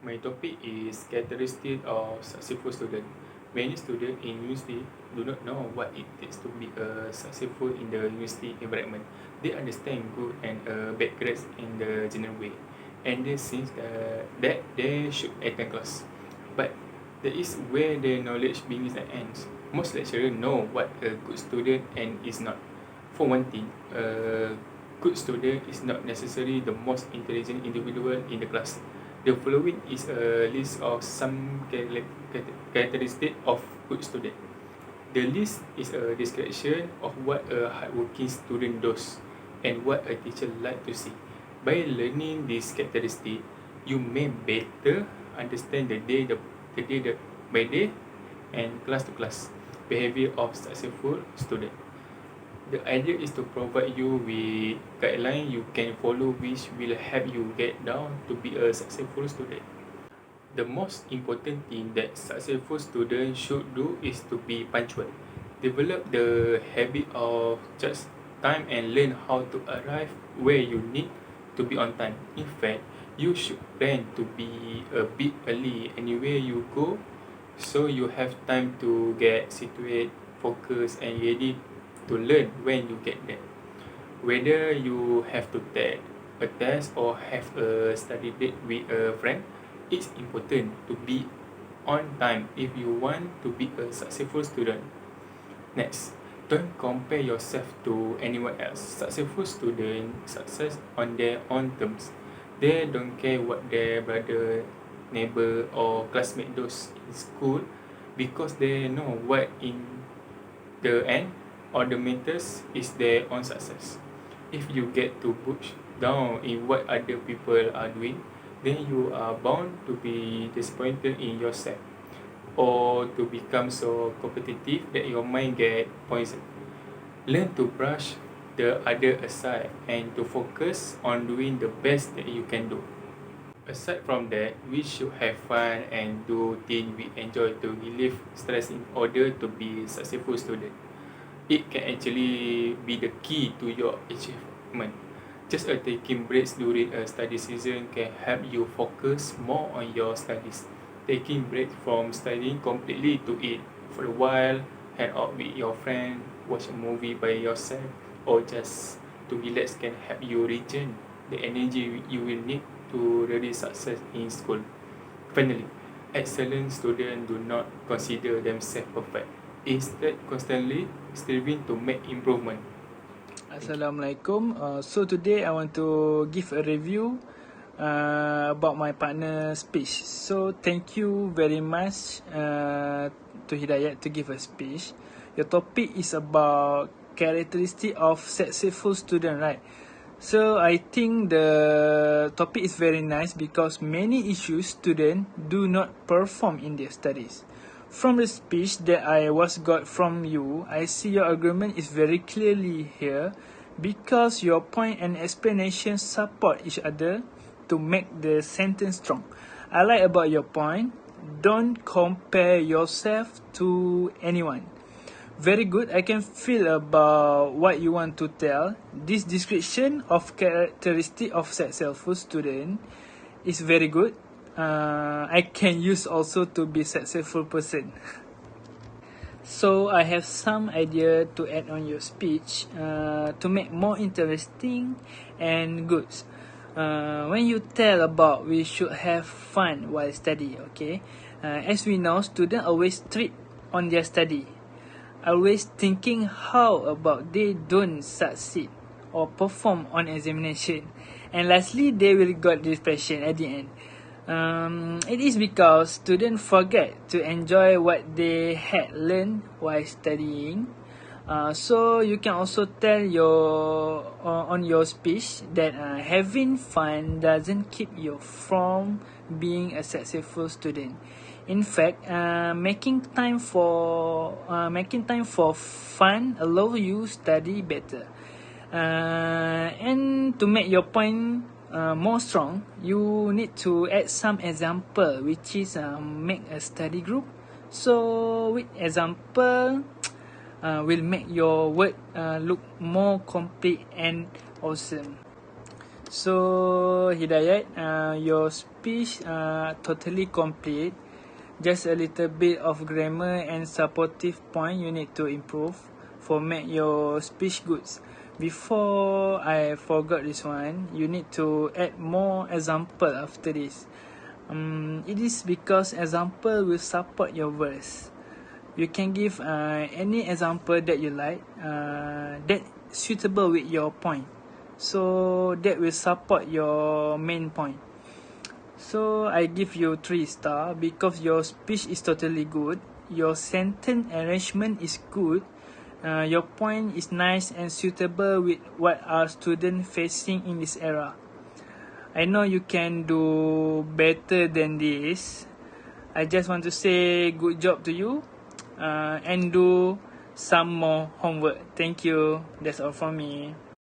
My topic is characteristic of successful student. Many students in university do not know what it takes to be successful in the university environment. They understand good and bad grades in the general way, and they think that they should attend class. But that is where the knowledge begins and ends. Most lecturers know what a good student and is not. For one thing, a good student is not necessarily the most intelligent individual in the class. The following is a list of some characteristics of good student. The list is a description of what a hardworking student does and what a teacher like to see. By learning these characteristics, you may better understand the day by day and class to class behavior of successful student. The idea is to provide you with guidelines you can follow which will help you get down to be a successful student. The most important thing that successful students should do is to be punctual. Develop the habit of just time and learn how to arrive where you need to be on time. In fact, you should plan to be a bit early anywhere you go so you have time to get situated, focused and ready to learn when you get there. Whether you have to take a test or have a study date with a friend, it's important to be on time if you want to be a successful student. Next, don't compare yourself to anyone else. Successful students success on their own terms. They don't care what their brother, neighbor or classmate does in school because they know what in the end or the matters is their own success. If you get too bogged down in what other people are doing, then you are bound to be disappointed in yourself or to become so competitive that your mind get poisoned. Learn to brush the other aside and to focus on doing the best that you can do. Aside from that, we should have fun and do things we enjoy to relieve stress in order to be successful student. It can actually be the key to your achievement. Just taking breaks during a study season can help you focus more on your studies. Taking breaks from studying completely to eat for a while, hang out with your friend, watch a movie by yourself, or just to relax can help you regain the energy you will need to really success in school. Finally, excellent students do not consider themselves perfect. Instead, constantly striving to make improvement. Assalamualaikum. So today I want to give a review about my partner's speech. So thank you very much to Hidayat to give a speech. Your topic is about characteristic of successful student, right? So I think the topic is very nice because many issues students do not perform in their studies. From the speech that I was got from you, I see your argument is very clearly here because your point and explanation support each other to make the sentence strong. I like about your point, don't compare yourself to anyone. Very good, I can feel about what you want to tell. This description of characteristic of successful student is very good. I can use also to be successful person. So I have some idea to add on your speech to make more interesting and good. When you tell about we should have fun while study, okay? As we know, students always strict on their study. Always thinking how about they don't succeed or perform on examination. And lastly, they will got depression at the end. It is because students forget to enjoy what they had learned while studying. So you can also tell on your speech that having fun doesn't keep you from being a successful student. In fact, making time for fun allow you study better. And to make your point more strong, you need to add some example, which is make a study group. So with example, will make your word look more complete and awesome. So Hidayat, your speech totally complete. Just a little bit of grammar and supportive point you need to improve for make your speech good. Before I forgot this one, you need to add more example after this. It is because example will support your verse. You can give any example that you like that suitable with your point. So that will support your main point. So I give you 3 star because your speech is totally good. Your sentence arrangement is good. Your point is nice and suitable with what our students facing in this era. I know you can do better than this. I just want to say good job to you and do some more homework. Thank you. That's all from me.